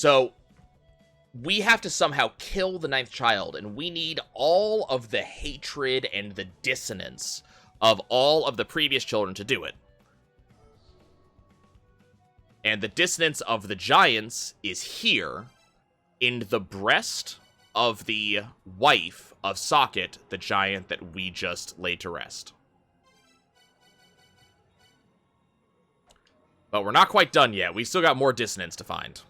So, we have to somehow kill the 9th child, and we need all of the hatred and the dissonance of all of the previous children to do it. And the dissonance of the giants is here, in the breast of the wife of Socket, the giant that we just laid to rest. But we're not quite done yet. We still got more dissonance to find.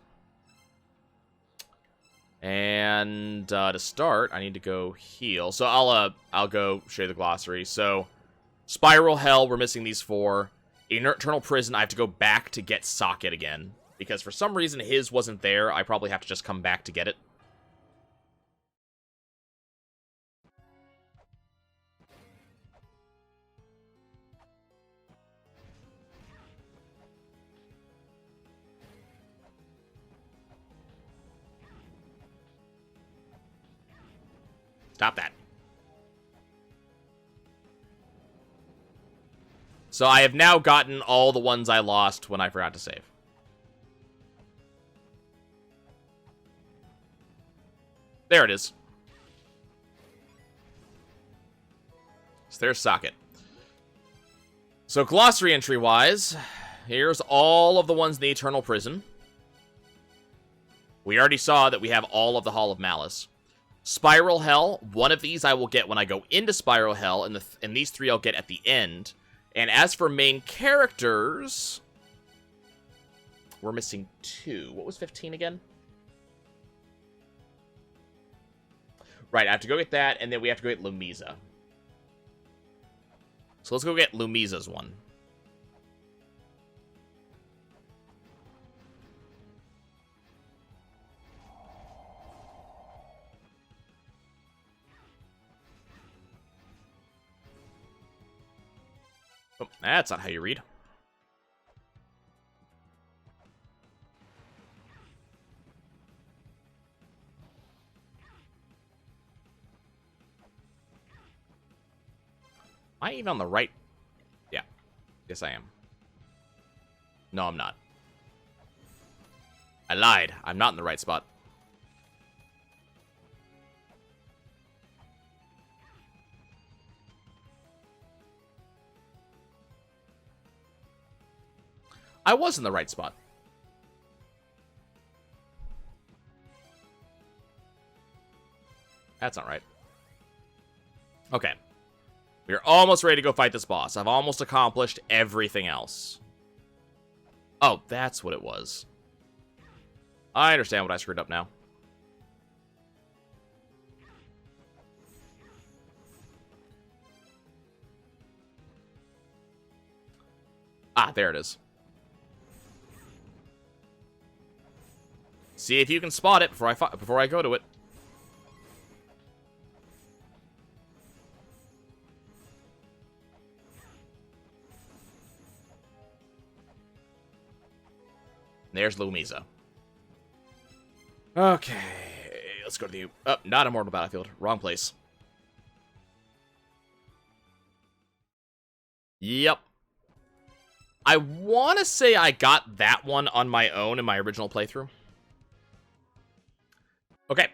And to start, I need to go heal. So I'll go show you the glossary. So, Spiral Hell, we're missing these 4. Eternal Prison, I have to go back to get Socket again. Because for some reason his wasn't there. I probably have to just come back to get it. Stop that. So I have now gotten all the ones I lost when I forgot to save. There it is. So there's Socket. So glossary entry-wise, here's all of the ones in the Eternal Prison. We already saw that we have all of the Hall of Malice. Spiral Hell, one of these I will get when I go into Spiral Hell, and these 3 I'll get at the end. And as for main characters, we're missing 2. What was 15 again? Right, I have to go get that, and then we have to go get Lumisa. So let's go get Lumisa's one. Oh, that's not how you read. Am I even on the right? Yeah. Yes, I am. No, I'm not. I lied. I'm not in the right spot. I was in the right spot. That's not right. Okay. We're almost ready to go fight this boss. I've almost accomplished everything else. Oh, that's what it was. I understand what I screwed up now. Ah, there it is. See if you can spot it before I go to it. There's Lumisa. Okay, let's go to the... Oh, not Immortal Battlefield. Wrong place. Yep. I want to say I got that one on my own in my original playthrough. Okay.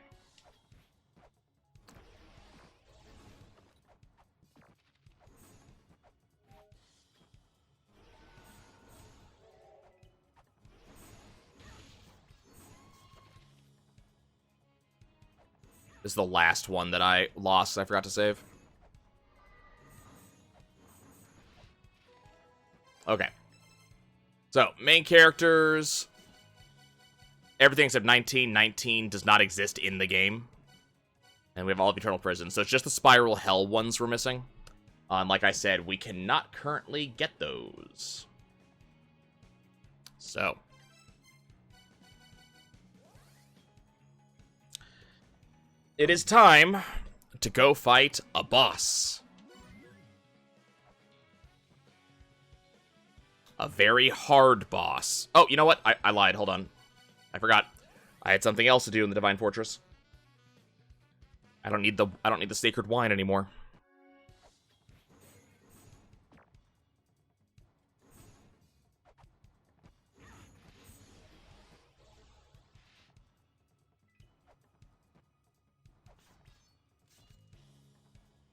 This is the last one that I lost. I forgot to save. Okay. So, main characters. Everything except 19. 19 does not exist in the game. And we have all of Eternal Prison. So it's just the Spiral Hell ones we're missing. And like I said, we cannot currently get those. So. It is time to go fight a boss. A very hard boss. Oh, you know what? I lied. Hold on. I forgot. I had something else to do in the Divine Fortress. I don't need the sacred wine anymore.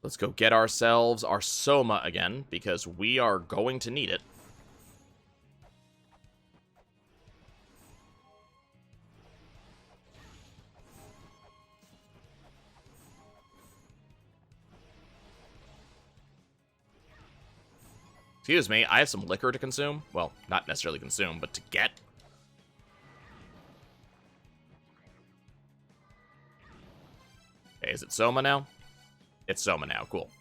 Let's go get ourselves our Soma again, because we are going to need it. Excuse me, I have some liquor to consume. Well, not necessarily consume, but to get. Okay, is it Soma now? It's Soma now, cool.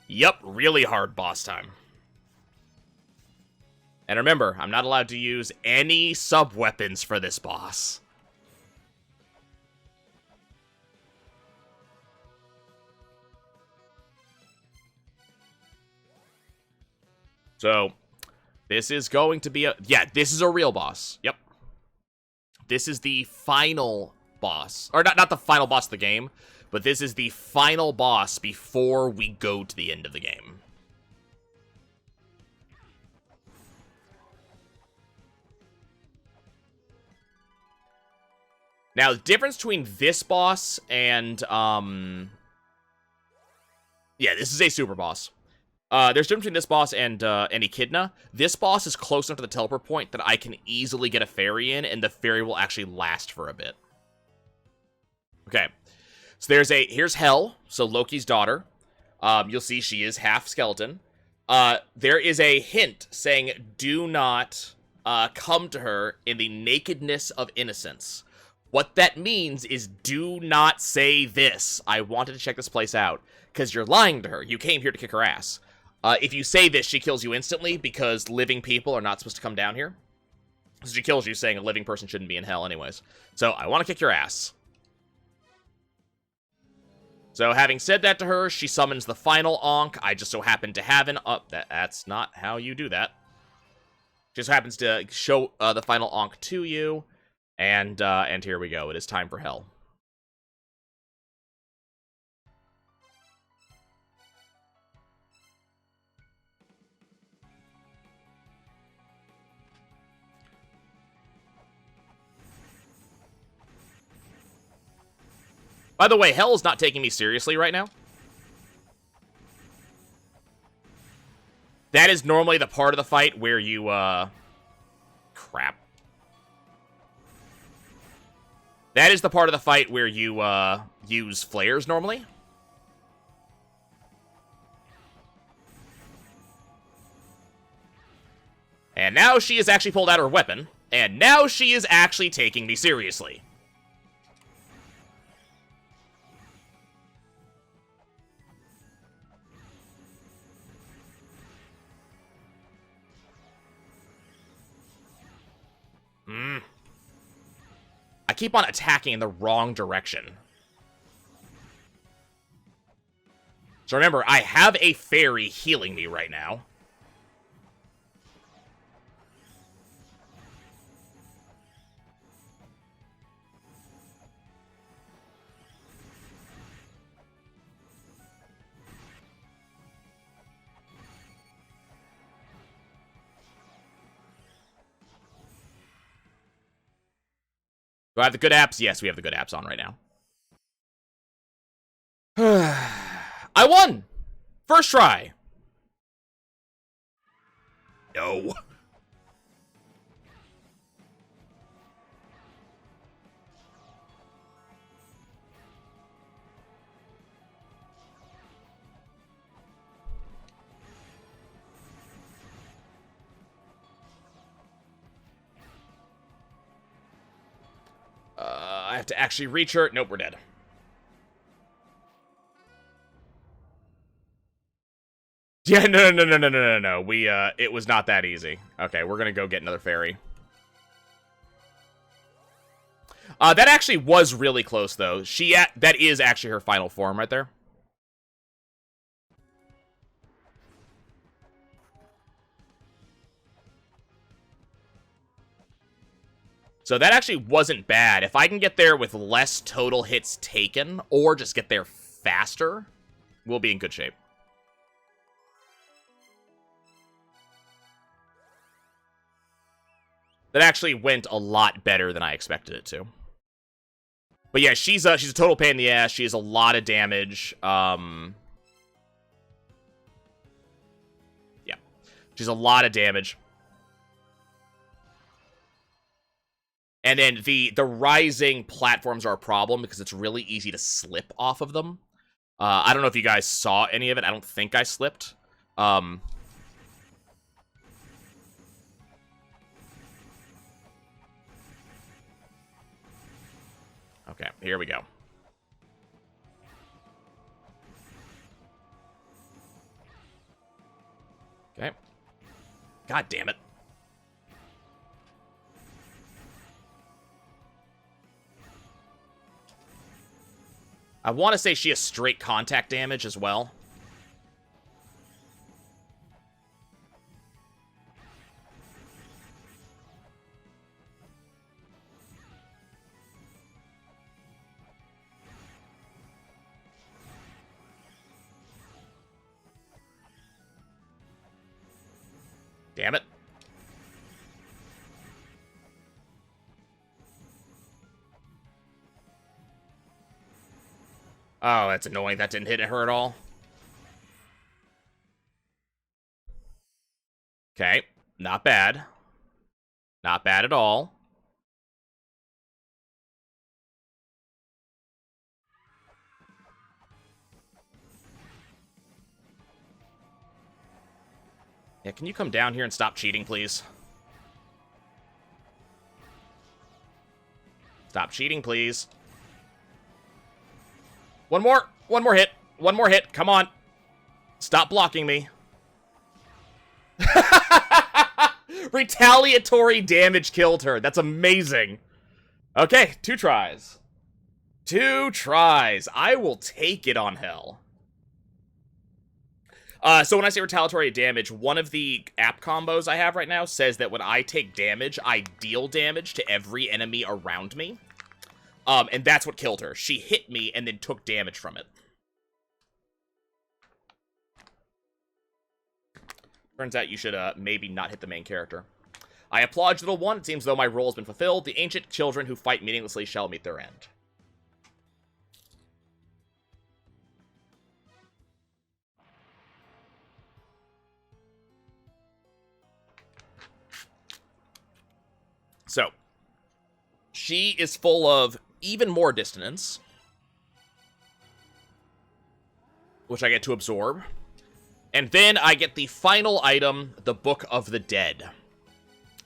Yup, really hard boss time. And remember, I'm not allowed to use any sub-weapons for this boss. So, this is going to be a... Yeah, this is a real boss. Yep. This is the final boss. Or not the final boss of the game, but this is the final boss before we go to the end of the game. Now, the difference between this boss and, yeah, this is a super boss. There's a difference between this boss and Echidna. This boss is close enough to the teleport point that I can easily get a fairy in, and the fairy will actually last for a bit. Okay. So here's Hel, so Loki's daughter. You'll see she is half skeleton. There is a hint saying, do not come to her in the nakedness of innocence. What that means is do not say this. I wanted to check this place out, because you're lying to her. You came here to kick her ass. If you say this, she kills you instantly, because living people are not supposed to come down here. So she kills you, saying a living person shouldn't be in hell anyways. So, I want to kick your ass. So, having said that to her, she summons the final Ankh. I just so happen to have an... that's not how you do that. Just happens to show the final Ankh to you. And here we go. It is time for Hel. By the way, Hel is not taking me seriously right now. That is normally the part of the fight where you, crap. That is the part of the fight where you, use flares normally. And now she has actually pulled out her weapon. And now she is actually taking me seriously. I keep on attacking in the wrong direction. So remember, I have a fairy healing me right now. Do I have the good apps? Yes, we have the good apps on right now. I won! First try! No. I have to actually reach her. Nope, we're dead. Yeah, no. It was not that easy. Okay, we're gonna go get another fairy. That actually was really close, though. That is actually her final form right there. So that actually wasn't bad. If I can get there with less total hits taken, or just get there faster, we'll be in good shape. That actually went a lot better than I expected it to. But yeah, she's a total pain in the ass. She has a lot of damage. Yeah. She's a lot of damage. And then the rising platforms are a problem because it's really easy to slip off of them. I don't know if you guys saw any of it. I don't think I slipped. Okay, here we go. Okay. God damn it. I want to say she has straight contact damage as well. Damn it. Oh, that's annoying. That didn't hit her at all. Okay. Not bad. Not bad at all. Yeah, can you come down here and stop cheating, please? Stop cheating, please. One more hit. One more hit. Come on. Stop blocking me. Retaliatory damage killed her. That's amazing. Okay, 2 tries. 2 tries. I will take it on hell. So when I say retaliatory damage, one of the app combos I have right now says that when I take damage, I deal damage to every enemy around me. And that's what killed her. She hit me and then took damage from it. Turns out you should maybe not hit the main character. I applaud you, little one. It seems though my role has been fulfilled. The ancient children who fight meaninglessly shall meet their end. So, she is full of even more dissonance, which I get to absorb. And then I get the final item, the Book of the Dead.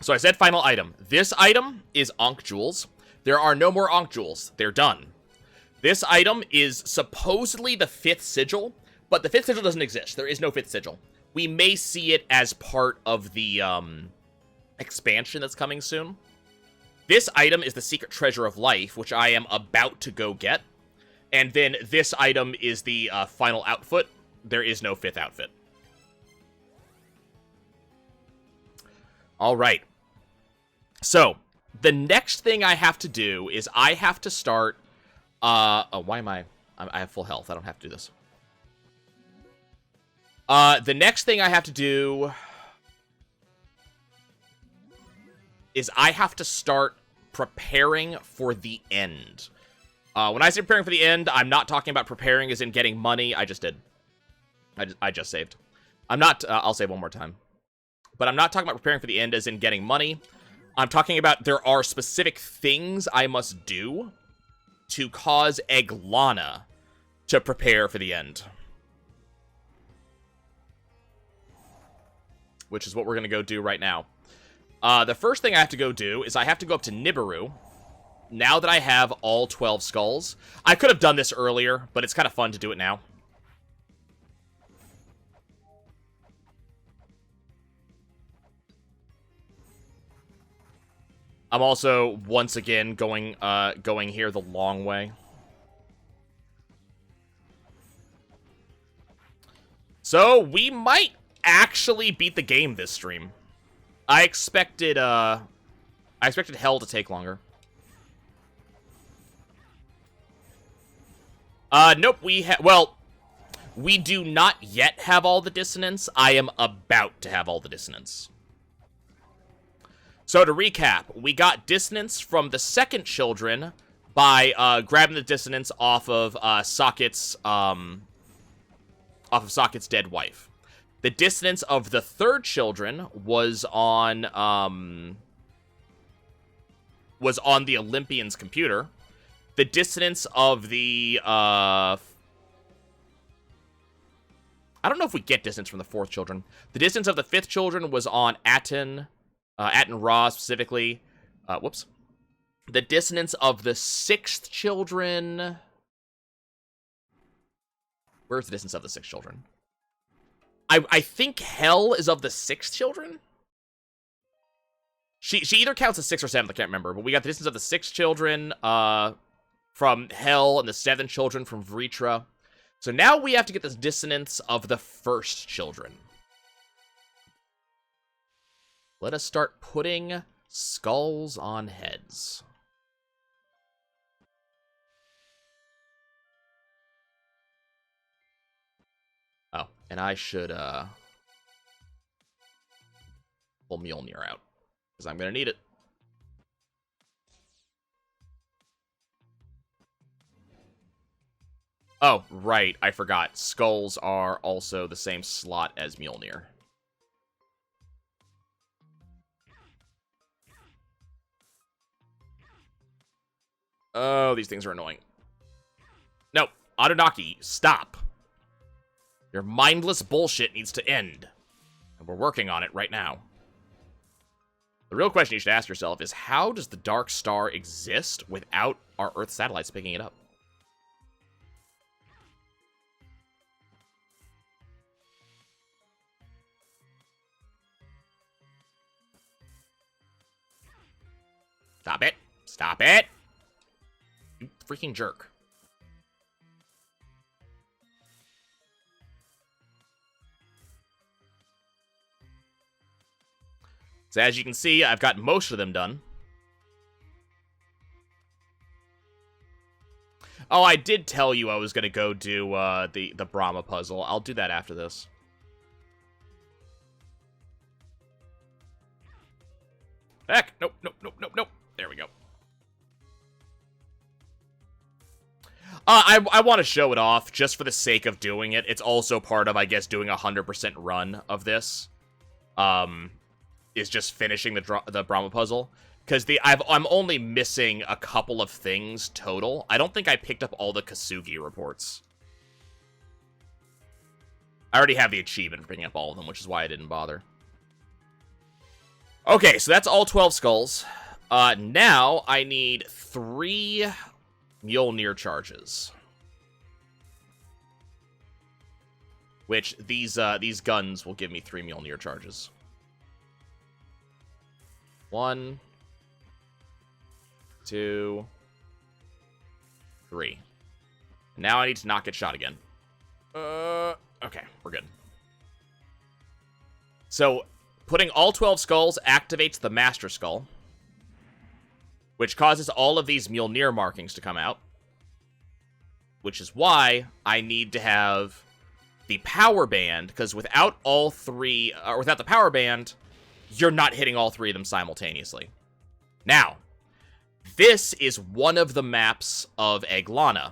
So I said final item. This item is Ankh Jewels. There are no more Ankh Jewels. They're done. This item is supposedly the 5th sigil, but the 5th sigil doesn't exist. There is no 5th sigil. We may see it as part of the expansion that's coming soon. This item is the Secret Treasure of Life, which I am about to go get. And then this item is the final outfit. There is no 5th outfit. All right. So, the next thing I have to do is I have to start... oh, why am I have full health. I don't have to do this. The next thing I have to do... is I have to start preparing for the end. When I say preparing for the end, I'm not talking about preparing as in getting money. I just did. I just saved. I'm not... I'll save one more time. But I'm not talking about preparing for the end as in getting money. I'm talking about there are specific things I must do to cause Eglana to prepare for the end. Which is what we're going to go do right now. The first thing I have to go do is I have to go up to Nibiru. Now that I have all 12 skulls. I could have done this earlier, but it's kind of fun to do it now. I'm also, once again, going here the long way. So, we might actually beat the game this stream. I expected hell to take longer. Nope, we do not yet have all the dissonance. I am about to have all the dissonance. So to recap, we got dissonance from the second children by grabbing the dissonance off of Socket's dead wife. The dissonance of the third children was on the Olympian's computer. The dissonance of the I don't know if we get dissonance from the fourth children. The dissonance of the fifth children was on Aten Ra specifically. Whoops. The dissonance of the sixth children. Where's the dissonance of the sixth children? I think Hell is of the sixth children? She either counts as sixth or seventh, I can't remember. But we got the dissonance of the sixth children from Hell and the seventh children from Vritra. So now we have to get this dissonance of the first children. Let us start putting skulls on heads. Oh, and I should pull Mjolnir out, because I'm going to need it. Oh, right, I forgot. Skulls are also the same slot as Mjolnir. Oh, these things are annoying. No, Anunnaki, stop. Your mindless bullshit needs to end. And we're working on it right now. The real question you should ask yourself is, how does the Dark Star exist without our Earth satellites picking it up? Stop it. Stop it. You freaking jerk. So as you can see, I've got most of them done. Oh, I did tell you I was going to go do the Brahma Puzzle. I'll do that after this. Heck, nope, nope, nope, nope, nope. There we go. I want to show it off just for the sake of doing it. It's also part of, I guess, doing a 100% run of this. Is just finishing the Brahma Puzzle. Because I'm only missing a couple of things total. I don't think I picked up all the Kasugi reports. I already have the achievement for picking up all of them, which is why I didn't bother. Okay, so that's all 12 skulls. Now I need 3 Mjolnir charges. Which these guns will give me 3 Mjolnir charges. 1, 2, 3. Now I need to not get shot again. Okay, we're good. So, putting all 12 skulls activates the Master Skull, which causes all of these Mjolnir markings to come out, which is why I need to have the power band, because without all 3, or without the power band, you're not hitting all 3 of them simultaneously. Now, this is one of the maps of Eglana.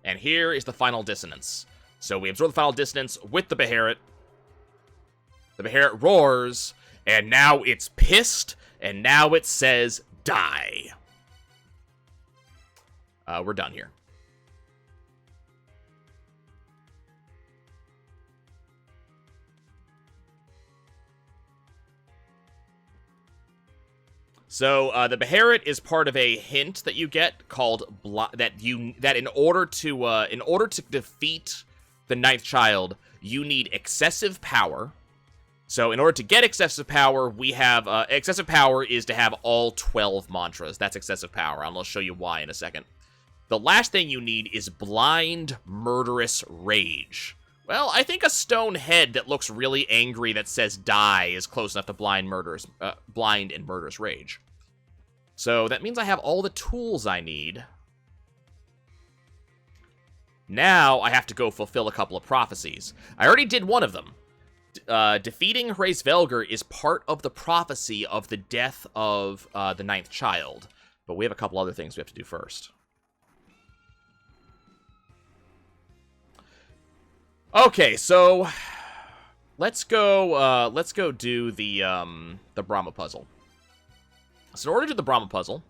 And here is the final dissonance. So we absorb the final dissonance with the Beherit. The Beherit roars, and now it's pissed, and now it says, die. We're done here. So the Beherit is part of a hint that you get called that in order to defeat the ninth child, you need excessive power. So in order to get excessive power, we have excessive power is to have all 12 mantras. That's excessive power, and I'll show you why in a second. The last thing you need is blind, murderous rage. Well, I think a stone head that looks really angry that says die is close enough to blind and murderous rage. So that means I have all the tools I need. Now I have to go fulfill a couple of prophecies. I already did one of them. Defeating Hraesvelgr is part of the prophecy of the death of the ninth child. But we have a couple other things we have to do first. Okay, so let's go do the Brahma Puzzle. So in order to do the Brahma Puzzle,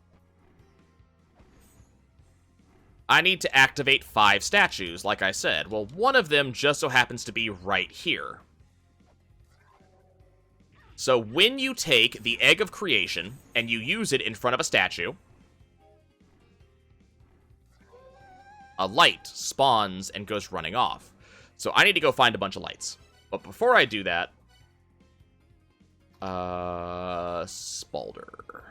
I need to activate 5 statues, like I said. Well, one of them just so happens to be right here. So when you take the Egg of Creation and you use it in front of a statue, a light spawns and goes running off. So I need to go find a bunch of lights. But before I do that, Spalder.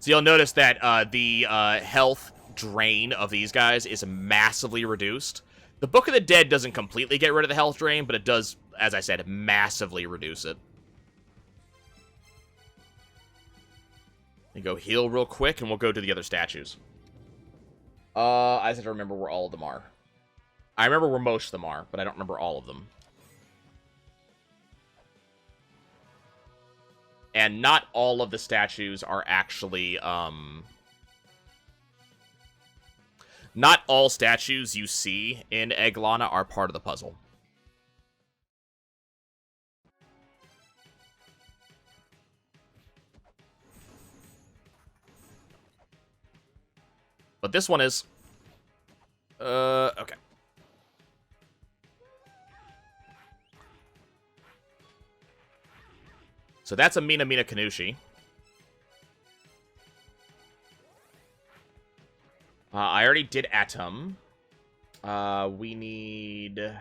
So you'll notice that the health drain of these guys is massively reduced. The Book of the Dead doesn't completely get rid of the health drain, but it does, as I said, massively reduce it. And go heal real quick, and we'll go to the other statues. I just have to remember where all of them are. I remember where most of them are, but I don't remember all of them. And not all of the statues are actually, not all statues you see in Eglana are part of the puzzle. But this one is. Okay. So that's a Mina Mina Kanushi. I already did Atom. We need.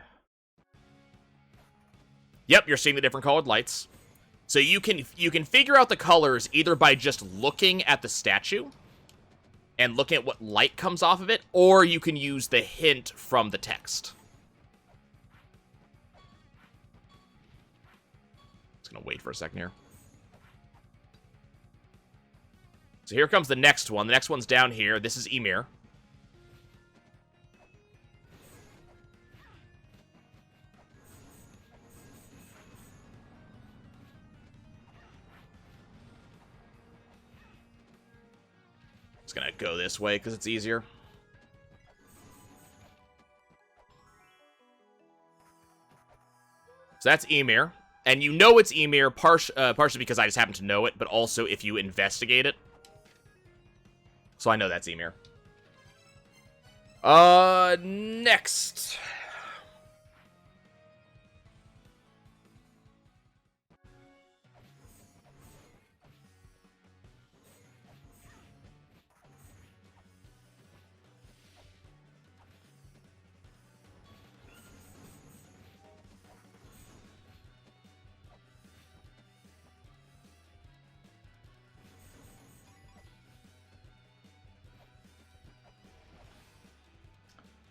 Yep, you're seeing the different colored lights. So you can figure out the colors either by just looking at the statue and looking at what light comes off of it, or you can use the hint from the text. Just gonna wait for a second here. So here comes the next one. The next one's down here. This is Ymir. Just gonna go this way because it's easier. So that's Ymir. And you know it's Ymir partially because I just happen to know it, but also if you investigate it. So I know that's Ymir. Next.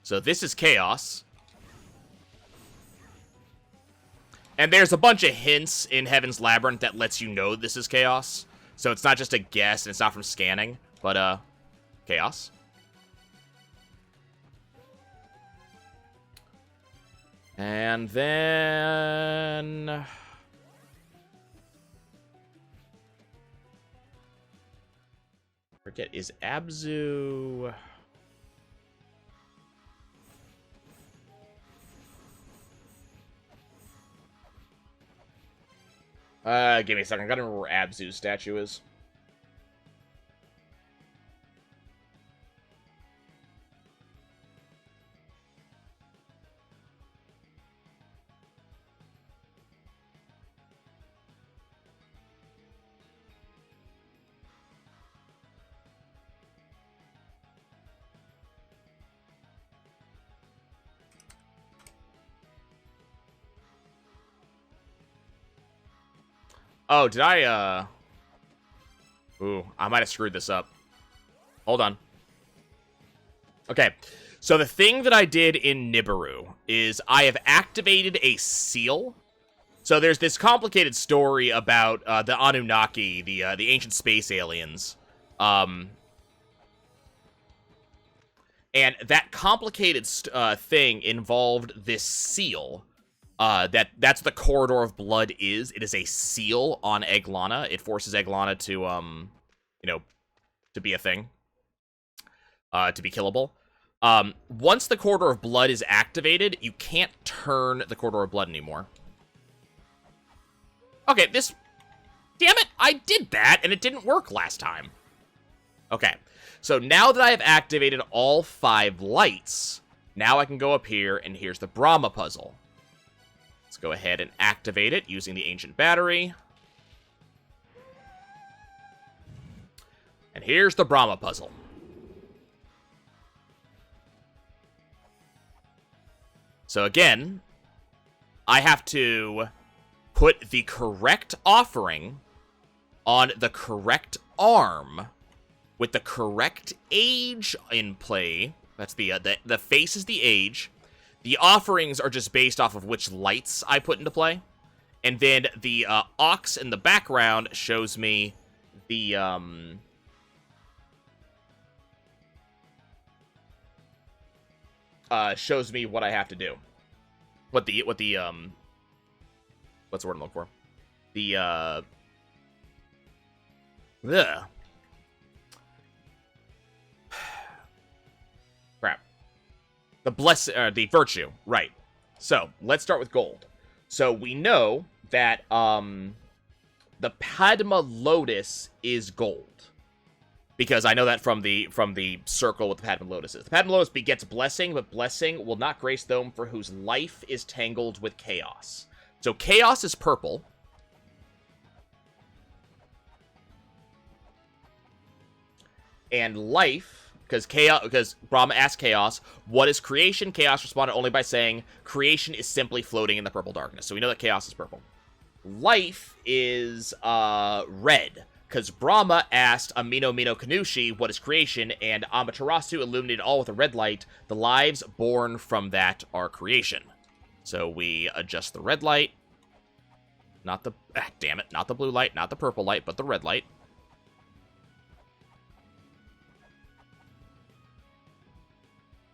So this is Chaos. And there's a bunch of hints in Heaven's Labyrinth that lets you know this is Chaos. So it's not just a guess, and it's not from scanning, but, Chaos. And then... forget, is Abzu... give me a second. I gotta remember where Abzu's statue is. Oh, did I, ooh, I might have screwed this up. Hold on. Okay, so the thing that I did in Nibiru is I have activated a seal So there's this complicated story about the Anunnaki, the ancient space aliens. And that complicated thing involved this seal. That's the Corridor of Blood is. It is a seal on Eglana. It forces Eglana to, to be a thing. To be killable. Once the Corridor of Blood is activated, you can't turn the Corridor of Blood anymore. Okay, damn it, I did that, and it didn't work last time. Okay, so now that I have activated all 5 lights, now I can go up here, and here's the Brahma Puzzle. Let's go ahead and activate it using the Ancient Battery. And here's the Brahma Puzzle. So again, I have to put the correct offering on the correct arm with the correct age in play. That's the face is the age. The offerings are just based off of which lights I put into play. And then the ox in the background shows me the shows me what I have to do. What's the word I'm looking for? Crap. The virtue, right. So, let's start with gold. So, we know that, the Padma Lotus is gold. Because I know that from the circle with the Padma Lotus is. The Padma Lotus begets blessing, but blessing will not grace them for whose life is tangled with chaos. So chaos is purple. And life, because Brahma asked Chaos, what is creation? Chaos responded only by saying, creation is simply floating in the purple darkness. So we know that chaos is purple. Life is red. Because Brahma asked Amino Mino Kanushi, what is creation? And Amaterasu illuminated all with a red light. The lives born from that are creation. So we adjust the red light. Not the... damn it. Not the blue light, not the purple light, but the red light.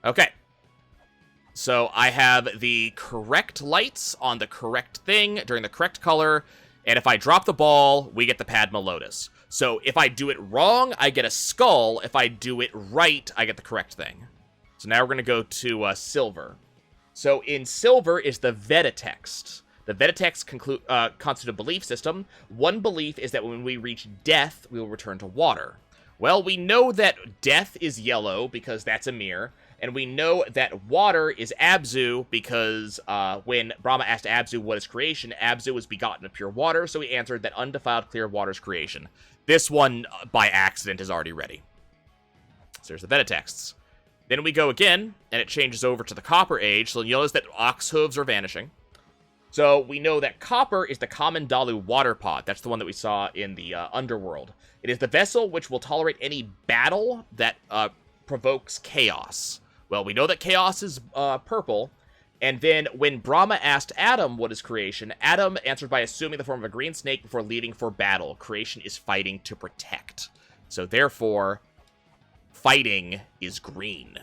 Okay. So I have the correct lights on the correct thing during the correct color. And if I drop the ball, we get the Padma Lotus. So if I do it wrong, I get a skull. If I do it right, I get the correct thing. So now we're going to go to silver. So in silver is the Veda text. The Veda text constitutes a belief system. One belief is that when we reach death, we will return to water. Well, we know that death is yellow because that's a mirror. And we know that water is Abzu because when Brahma asked Abzu what is creation, Abzu was begotten of pure water, so he answered that undefiled clear water is creation. This one, by accident, is already ready. So there's the Veda texts. Then we go again, and it changes over to the Copper Age, so you'll notice that ox hooves are vanishing. So we know that copper is the common Dalu water pot. That's the one that we saw in the underworld. It is the vessel which will tolerate any battle that provokes chaos. Well, we know that chaos is purple, and then when Brahma asked Adam what is creation, Adam answered by assuming the form of a green snake before leading for battle. Creation is fighting to protect. So therefore, fighting is green.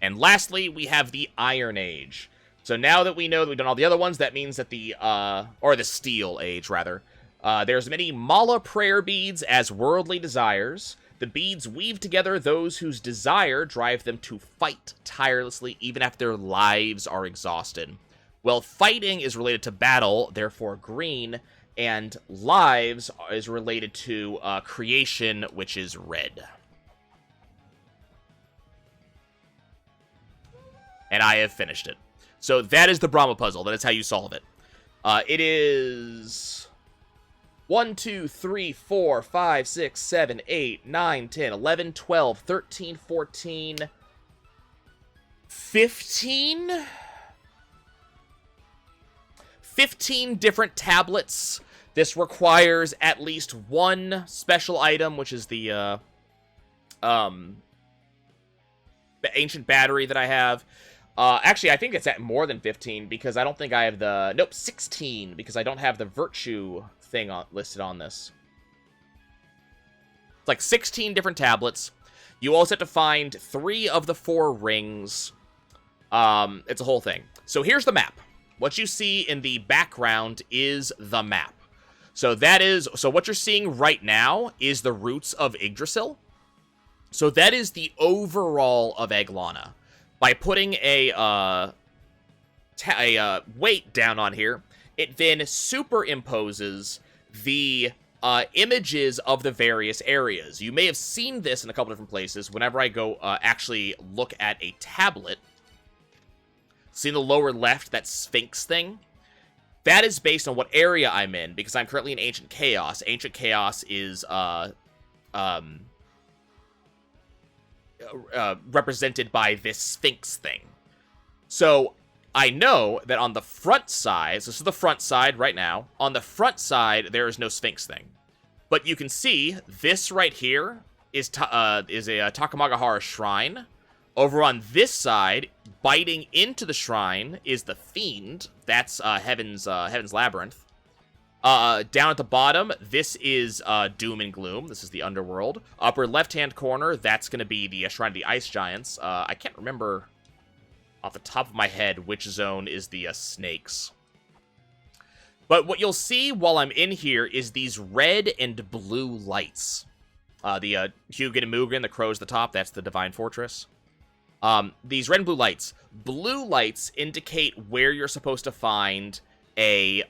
And lastly, we have the Iron Age. So now that we know that we've done all the other ones, that means that the Steel Age, rather. There's many mala prayer beads as worldly desires. The beads weave together those whose desire drive them to fight tirelessly even after their lives are exhausted. Well, fighting is related to battle, therefore green, and lives is related to creation, which is red. And I have finished it. So that is the Brahma Puzzle. That is how you solve it. It is 1, 2, 3, 4, 5, 6, 7, 8, 9, 10, 11, 12, 13, 14, 15? 15 different tablets. This requires at least one special item, which is the ancient battery that I have. Actually, I think it's at more than 15, because I don't think I have the... Nope, 16, because I don't have the virtue thing listed on this. It's like 16 different tablets. You also have to find 3 of the 4 rings. It's a whole thing. So here's the map. What you see in the background is the map. So what you're seeing right now is the roots of Yggdrasil. So that is the overall of Eglana. By putting a weight down on here, it then superimposes the images of the various areas. You may have seen this in a couple different places. Whenever I go actually look at a tablet, see in the lower left, that Sphinx thing? That is based on what area I'm in, because I'm currently in Ancient Chaos. Ancient Chaos is represented by this Sphinx thing. So I know that on the front side, so this is the front side right now, on the front side there is no Sphinx thing. But you can see this right here is a Takamagahara Shrine. Over on this side, biting into the shrine, is the Fiend. That's Heaven's Labyrinth. Down at the bottom, this is Doom and Gloom. This is the Underworld. Upper left-hand corner, that's going to be the Shrine of the Ice Giants. I can't remember off the top of my head which zone is the Snakes. But what you'll see while I'm in here is these red and blue lights. The Hugin and Mugen, the crows at the top, that's the Divine Fortress. These red and blue lights. Blue lights indicate where you're supposed to find a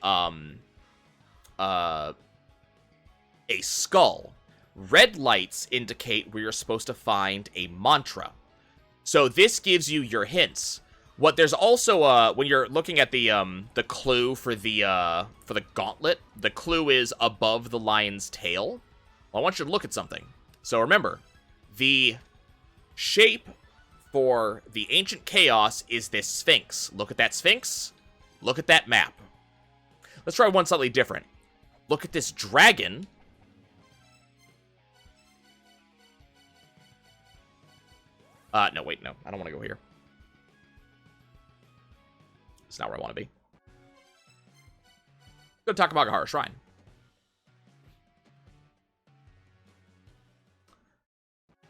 skull. Red lights indicate where you're supposed to find a mantra. So this gives you your hints. What there's also when you're looking at the clue for the gauntlet, the clue is above the lion's tail. Well, I want you to look at something. So remember, the shape for the Ancient Chaos is this Sphinx. Look at that Sphinx. Look at that map. Let's try one slightly different. Look at this dragon. No, wait, no. I don't want to go here. It's not where I want to be. Go to Takamagahara Shrine.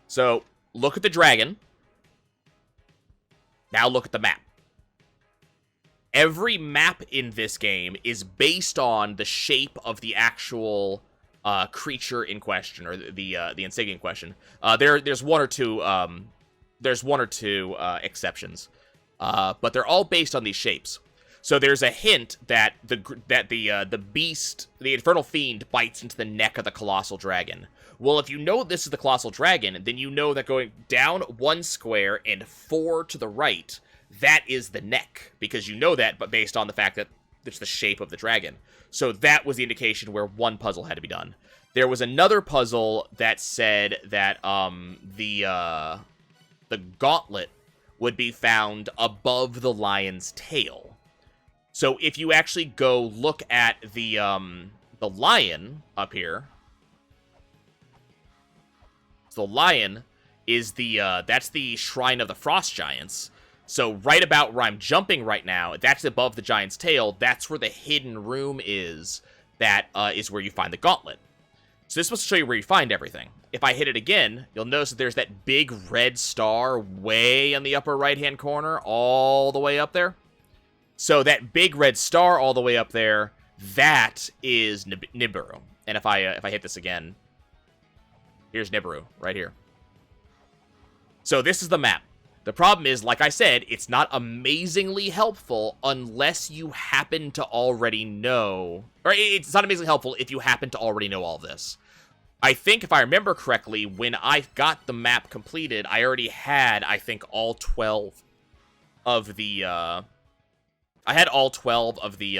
So, look at the dragon. Now look at the map. Every map in this game is based on the shape of the actual creature in question, or the insignia in question. There's one or two exceptions, but they're all based on these shapes. So there's a hint that the beast, the infernal fiend, bites into the neck of the colossal dragon. Well, if you know this is the colossal dragon, then you know that going down 1 square and 4 to the right, that is the neck, because you know that, but based on the fact that it's the shape of the dragon. So that was the indication where one puzzle had to be done. There was another puzzle that said that the gauntlet would be found above the lion's tail. So if you actually go look at the lion up here, so the lion is that's the Shrine of the Frost Giants. So right about where I'm jumping right now, that's above the giant's tail. That's where the hidden room is. That is where you find the gauntlet. So this is supposed to show you where you find everything. If I hit it again, you'll notice that there's that big red star way on the upper right-hand corner, all the way up there. So that big red star all the way up there, that is Nibiru. And if I hit this again, here's Nibiru, right here. So this is the map. The problem is, like I said, it's not amazingly helpful unless you happen to already know... Or it's not amazingly helpful if you happen to already know all of this. I think, if I remember correctly, when I got the map completed, I already had, I think, all 12 of the... I had all 12 of the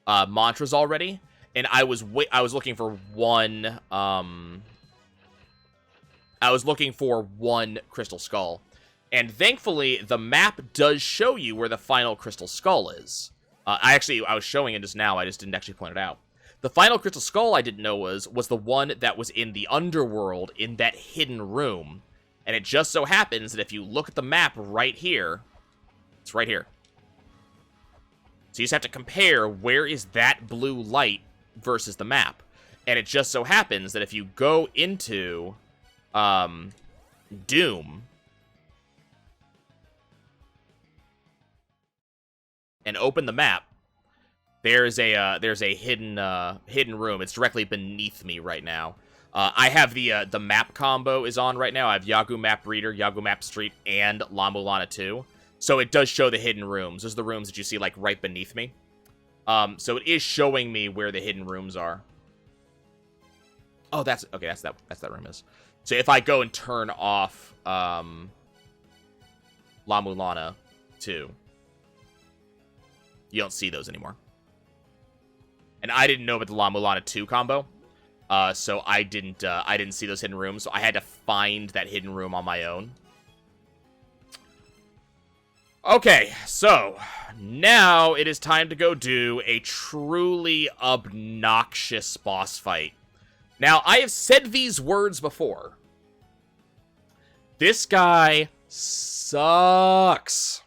mantras already, and I was looking for one... I was looking for one crystal skull. And thankfully, the map does show you where the final crystal skull is. I was showing it just now, I just didn't actually point it out. The final crystal skull I didn't know was the one that was in the underworld, in that hidden room. And it just so happens that if you look at the map right here, it's right here. So you just have to compare where is that blue light versus the map. And it just so happens that if you go into Doom and open the map, there's a hidden room. It's directly beneath me right now. I have the map combo is on right now. I have Yagu Map Reader, Yagu Map Street, and La Mulana 2. So it does show the hidden rooms. Those are the rooms that you see like right beneath me. So it is showing me where the hidden rooms are. Oh, that's okay. That's that room is. So if I go and turn off La Mulana 2, you don't see those anymore. And I didn't know about the La Mulana 2 combo. So I didn't see those hidden rooms, so I had to find that hidden room on my own. Okay, so now it is time to go do a truly obnoxious boss fight. Now, I have said these words before. This guy sucks.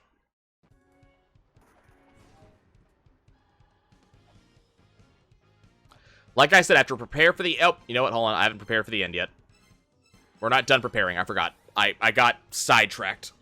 Like I said, I have to prepare for the... Oh, you know what? Hold on. I haven't prepared for the end yet. We're not done preparing. I forgot. I got sidetracked.